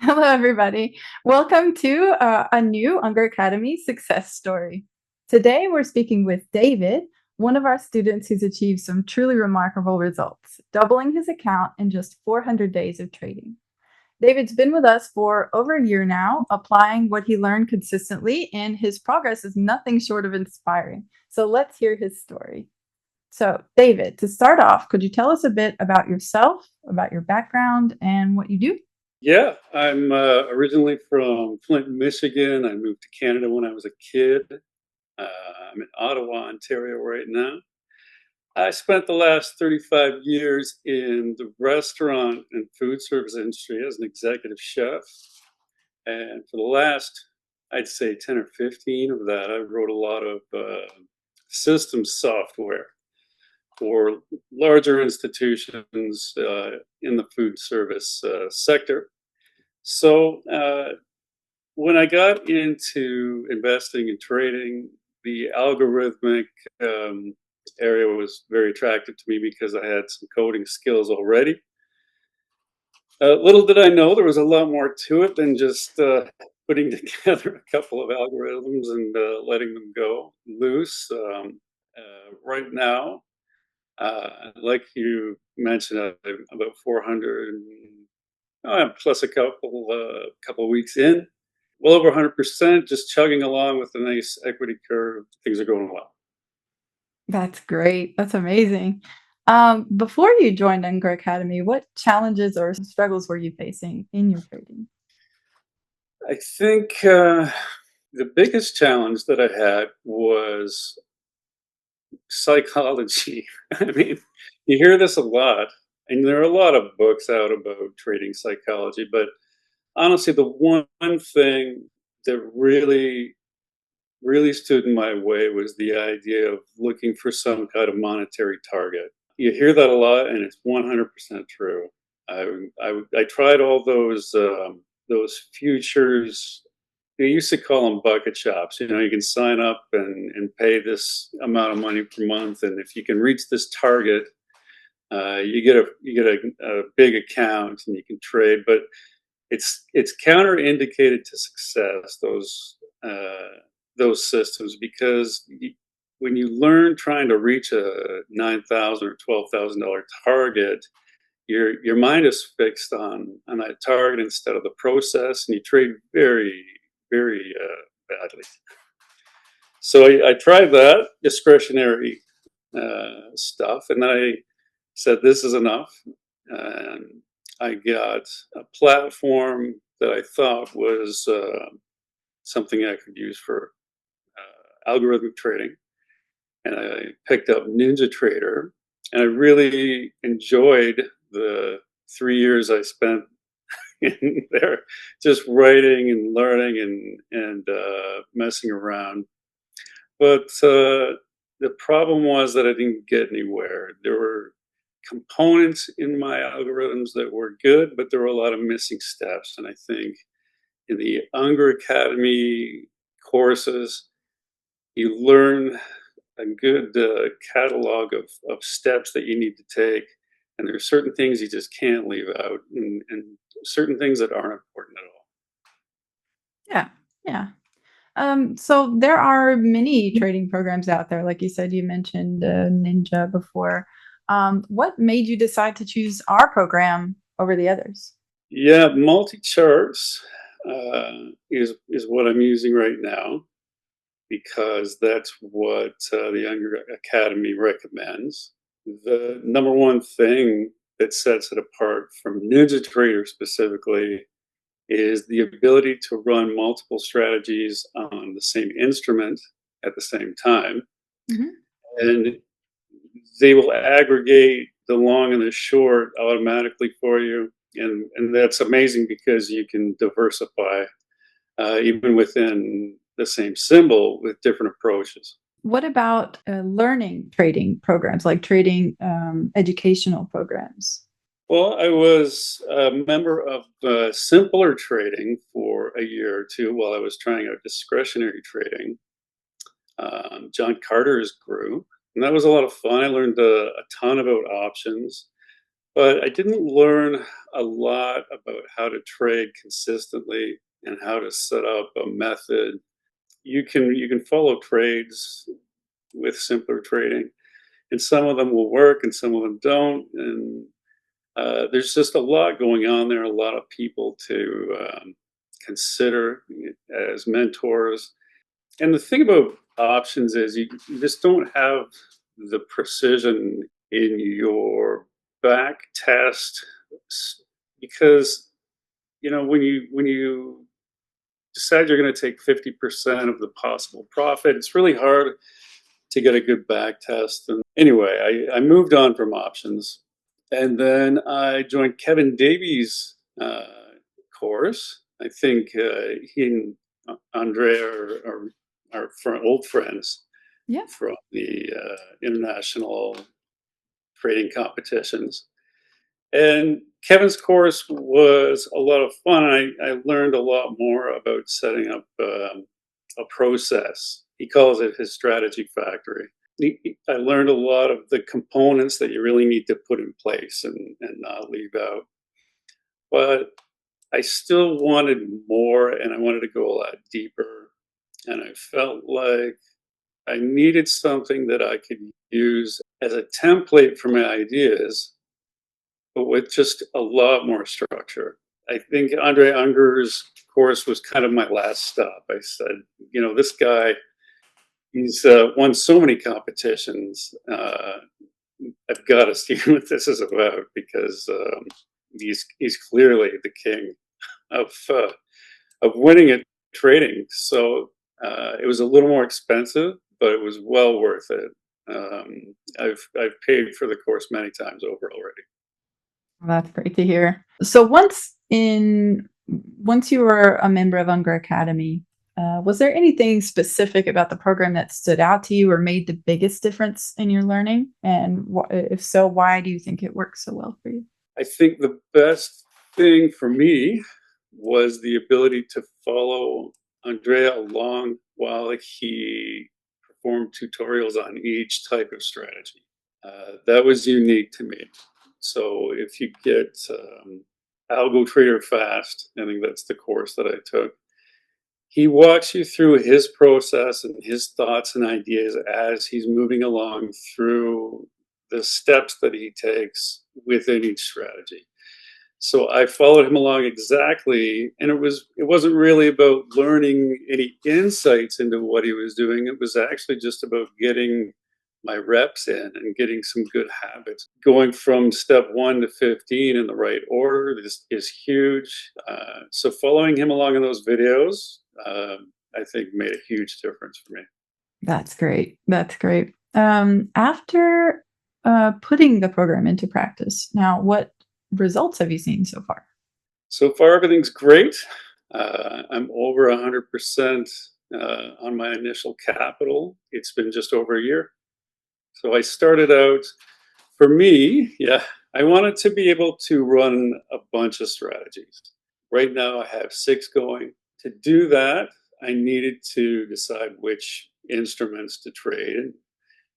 Hello, everybody. Welcome to a new Unger Academy success story. Today, we're speaking with David, one of our students who's achieved some truly remarkable results, doubling his account in just 400 days of trading. David's been with us for over a year now, applying what he learned consistently, and his progress is nothing short of inspiring. So let's hear his story. So, David, to start off, could you tell us a bit about yourself, about your background, and what you do? Yeah, I'm originally from Flint, Michigan. I moved to Canada when I was a kid. I'm in Ottawa, Ontario right now. I spent the last 35 years in the restaurant and food service industry as an executive chef. And for the last, I'd say 10 or 15 of that, I wrote a lot of systems software for larger institutions in the food service sector. So when I got into investing and trading, the algorithmic um, area was very attractive to me because I had some coding skills already. Little did I know there was a lot more to it than just putting together a couple of algorithms and letting them go loose. Right now, like you mentioned, I'm about 400 plus a couple of weeks in, well over 100%, just chugging along with a nice equity curve. Things are going well. That's great. That's amazing. Before you joined Unger Academy, what challenges or struggles were you facing in your trading? I think the biggest challenge that I had was psychology. I mean, you hear this a lot, and there are a lot of books out about trading psychology, but honestly, the one thing that really stood in my way was the idea of looking for some kind of monetary target. You hear that a lot, and it's 100% true. I tried all those futures. They used to call them bucket shops. You know, you can sign up and pay this amount of money per month, and if you can reach this target, you get a big account and you can trade. But it's counterindicated to success, those systems, because when you learn trying to reach a $9,000 or $12,000 target, your mind is fixed on that target instead of the process, and you trade very badly. So I tried that discretionary stuff, and then I said this is enough, and I got a platform that I thought was something I could use for algorithmic trading, and I picked up Ninja Trader, and I really enjoyed the 3 years I spent in there, just writing and learning and messing around. But the problem was that I didn't get anywhere. There were components in my algorithms that were good, but there were a lot of missing steps. And I think in the Unger Academy courses, you learn a good catalog of steps that you need to take. And there are certain things you just can't leave out, and certain things that aren't important at all. Yeah, yeah. So there are many trading programs out there. Like you said, you mentioned Ninja before. What made you decide to choose our program over the others? Yeah, multi charts is what I'm using right now because that's what the Younger Academy recommends. The number one thing that sets it apart from Ninja Trader specifically is the ability to run multiple strategies on the same instrument at the same time. Mhm. And they will aggregate the long and the short automatically for you. And that's amazing because you can diversify even within the same symbol with different approaches. What about learning trading programs, like trading educational programs? Well, I was a member of simpler trading for a year or two while I was trying out discretionary trading. John Carter's group, and that was a lot of fun. I learned a ton about options, but I didn't learn a lot about how to trade consistently and how to set up a method. You can follow trades with simpler trading, and some of them will work and some of them don't. And there's just a lot going on there, a lot of people to consider as mentors. And the thing about options is you just don't have the precision in your back test because when you decide you're going to take 50% of the possible profit, it's really hard to get a good back test. And anyway, I moved on from options, and then I joined Kevin Davies' course. I think he and Andrea are old friends Yeah. from the international trading competitions. And Kevin's course was a lot of fun. I learned a lot more about setting up a process. He calls it his strategy factory. I learned a lot of the components that you really need to put in place and not leave out. But I still wanted more and I wanted to go a lot deeper. And I felt like I needed something that I could use as a template for my ideas, but with just a lot more structure. I think Andre Unger's course was kind of my last stop. I said, this guy, he's won so many competitions. I've got to see what this is about because he's clearly the king of winning at trading. So it was a little more expensive, but it was well worth it. I've paid for the course many times over already. That's great to hear. So once you were a member of Unger Academy, was there anything specific about the program that stood out to you or made the biggest difference in your learning? And if so, why do you think it works so well for you? I think the best thing for me was the ability to follow Andrea along while he performed tutorials on each type of strategy. That was unique to me. So if you get Algo Trader Fast, I think that's the course that I took. He walks you through his process and his thoughts and ideas as he's moving along through the steps that he takes within each strategy. So I followed him along exactly, and it wasn't really about learning any insights into what he was doing. It was actually just about getting my reps in and getting some good habits. Going from step 1 to 15 in the right order is huge. So following him along in those videos, I think made a huge difference for me. That's great. That's great. After putting the program into practice, now what results have you seen so far? So far, everything's great. I'm over 100% on my initial capital. It's been just over a year. So I started out, for me, yeah, I wanted to be able to run a bunch of strategies. Right now, I have 6 going. To do that, I needed to decide which instruments to trade,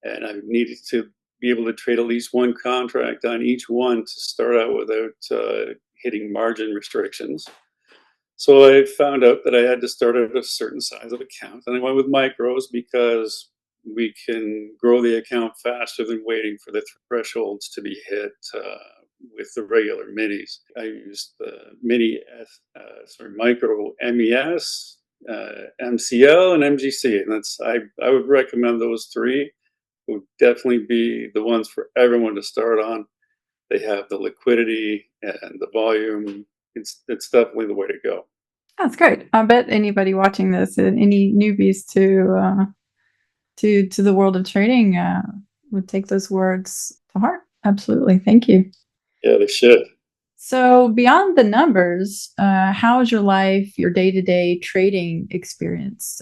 and I needed to be able to trade at least one contract on each one to start out without hitting margin restrictions. So I found out that I had to start at a certain size of account, and I went with micros because we can grow the account faster than waiting for the thresholds to be hit with the regular minis. I used the micro MES, MCL, and MGC, and I would recommend those three. Would definitely be the ones for everyone to start on. They have the liquidity and the volume. It's definitely the way to go. That's great. I bet anybody watching this, any newbies to the world of trading, would take those words to heart. Absolutely. Thank you. Yeah, they should. So, beyond the numbers, how has your life, your day to day trading experience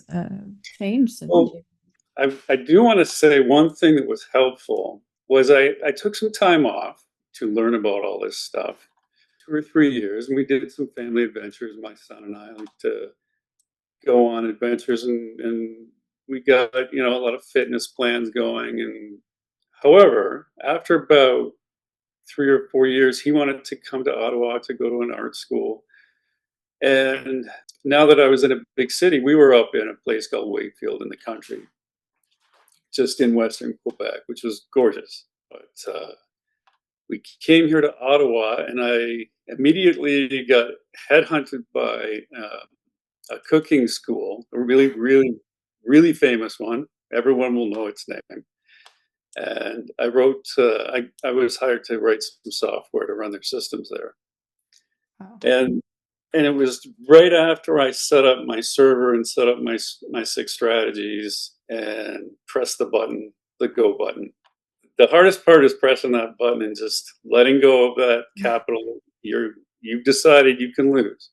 changed since Well, you? I do want to say one thing that was helpful was I took some time off to learn about all this stuff, 2 or 3 years, and we did some family adventures. My son and I like to go on adventures, and we got a lot of fitness plans going. And however, after about 3 or 4 years, he wanted to come to Ottawa to go to an art school. And now that I was in a big city, we were up in a place called Wakefield in the country, just in Western Quebec, which was gorgeous. But we came here to Ottawa, and I immediately got headhunted by a cooking school, a really, really, really famous one. Everyone will know its name. And I was hired to write some software to run their systems there. Wow. And and it was right after I set up my server and set up my six strategies and press the go button. The hardest part is pressing that button and just letting go of that capital you've decided you can lose.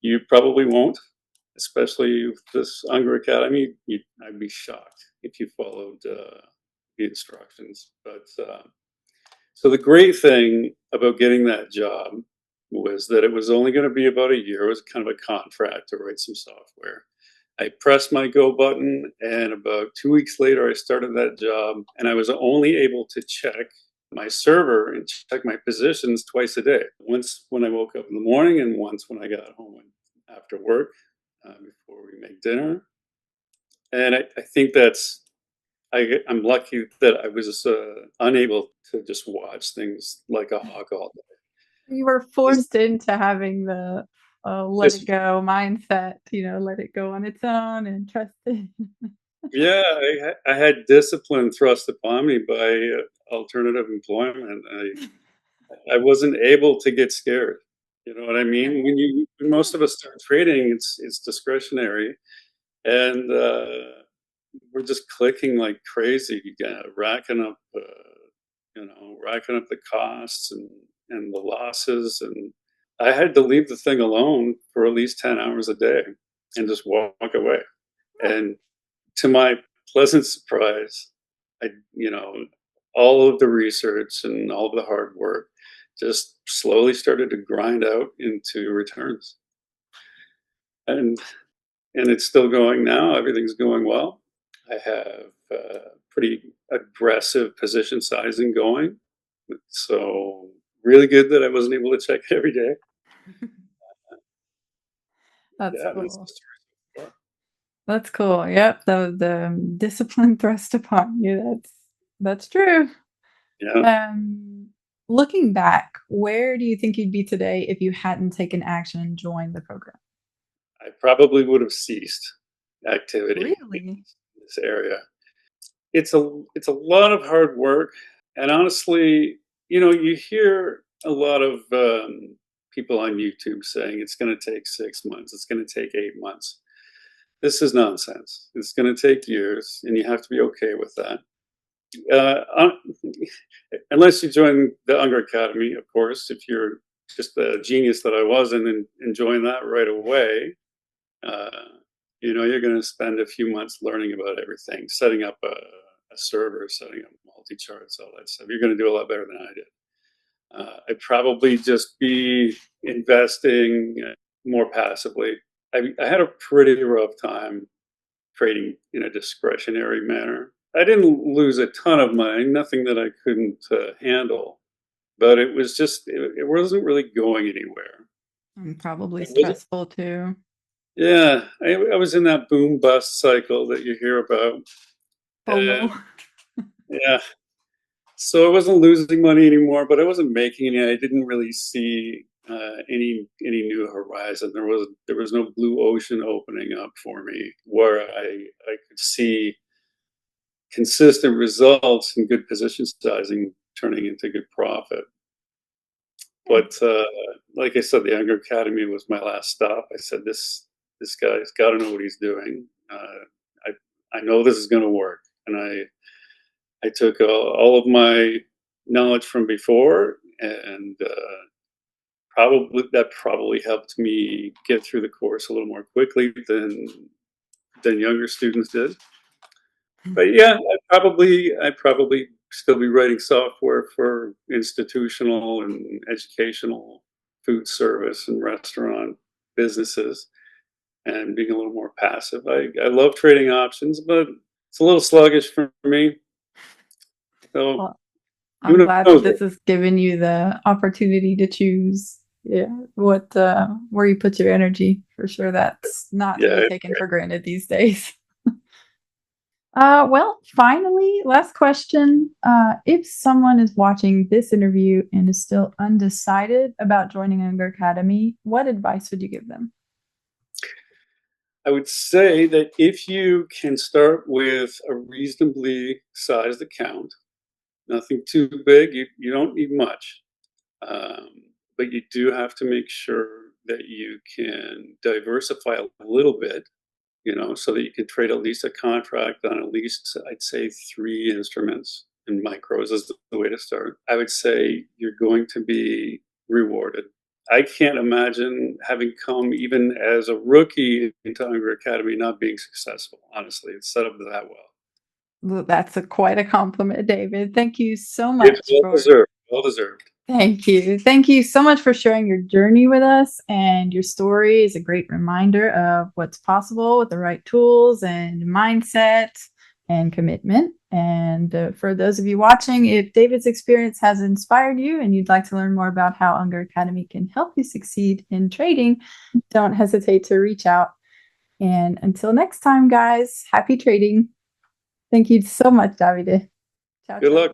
You probably won't, especially with this Unger Academy. I'd be shocked if you followed the instructions. But so the great thing about getting that job was that it was only going to be about a year. It was kind of a contract to write some software. I pressed my go button, and about 2 weeks later, I started that job, and I was only able to check my server and check my positions twice a day. Once when I woke up in the morning, and once when I got home after work before we make dinner. And I think I'm lucky that I was unable to just watch things like a hawk all day. You were This, forced into having the, let it this go mindset, let it go on its own and trust it. Yeah, I had discipline thrust upon me by alternative employment. I wasn't able to get scared. You know what I mean? When most of us start trading, it's discretionary, and we're just clicking like crazy, racking up the costs and the losses. And I had to leave the thing alone for at least 10 hours a day and just walk away. And to my pleasant surprise, I, you know, all of the research and all of the hard work just slowly started to grind out into returns. And and it's still going now. Everything's going well. I have pretty aggressive position sizing going, so really good that I wasn't able to check every day. That's Yeah, that's the cool. story. That's cool. Yep, the discipline thrust upon you. That's true. Yeah, Um, Looking back, where do you think you'd be today if you hadn't taken action and joined the program? I probably would have ceased activity in Really? this area. It's a lot of hard work, and honestly, you hear a lot of people on YouTube saying it's going to take 6 months, it's going to take 8 months. This is nonsense. It's going to take years, and you have to be okay with that. Unless you join the Unger Academy, of course, if you're just the genius that I was and enjoying that right away, uh, you're going to spend a few months learning about everything, setting up a server, setting up multi charts, all that stuff. You're going to do a lot better than I did. I'd probably just be investing more passively. I had a pretty rough time trading in a discretionary manner. I didn't lose a ton of money, nothing that I couldn't handle, but it wasn't really going anywhere. And probably It wasn't, stressful too. yeah, I was in that boom bust cycle that you hear about. FOMO. And yeah, so I wasn't losing money anymore, but I wasn't making any. I didn't really see any new horizon. There was no blue ocean opening up for me where I could see consistent results and good position sizing turning into good profit. Yeah. But like I said, the Unger Academy was my last stop. I said this guy's got to know what he's doing. I know this is going to work, and I took all of my knowledge from before, and probably helped me get through the course a little more quickly than younger students did. But yeah, I'd probably still be writing software for institutional and educational food service and restaurant businesses and being a little more passive. I love trading options, but it's a little sluggish for me. So Well, I'm Who glad that knows? this has given you the opportunity to choose, yeah, what where you put your energy. For sure, that's not to be Yeah, taken for granted these days. Well, finally, last question. If someone is watching this interview and is still undecided about joining Unger Academy, what advice would you give them? I would say that if you can start with a reasonably sized account, nothing too big, you don't need much. Um, but you do have to make sure that you can diversify a little bit, so that you can trade at least a contract on at least, I'd say, 3 instruments, and micros is the way to start. I would say you're going to be rewarded. I can't imagine having come even as a rookie into Unger Academy not being successful. Honestly, it's set up that well. Well, that's quite a compliment, David. Thank you so It's much well for deserved. Well deserved. Thank you. Thank you so much for sharing your journey with us. And your story is a great reminder of what's possible with the right tools and mindset and commitment. And for those of you watching, if David's experience has inspired you and you'd like to learn more about how Unger Academy can help you succeed in trading, don't hesitate to reach out. And until next time, guys, happy trading. Thank you so much, Davide. Ciao, Good ciao. luck.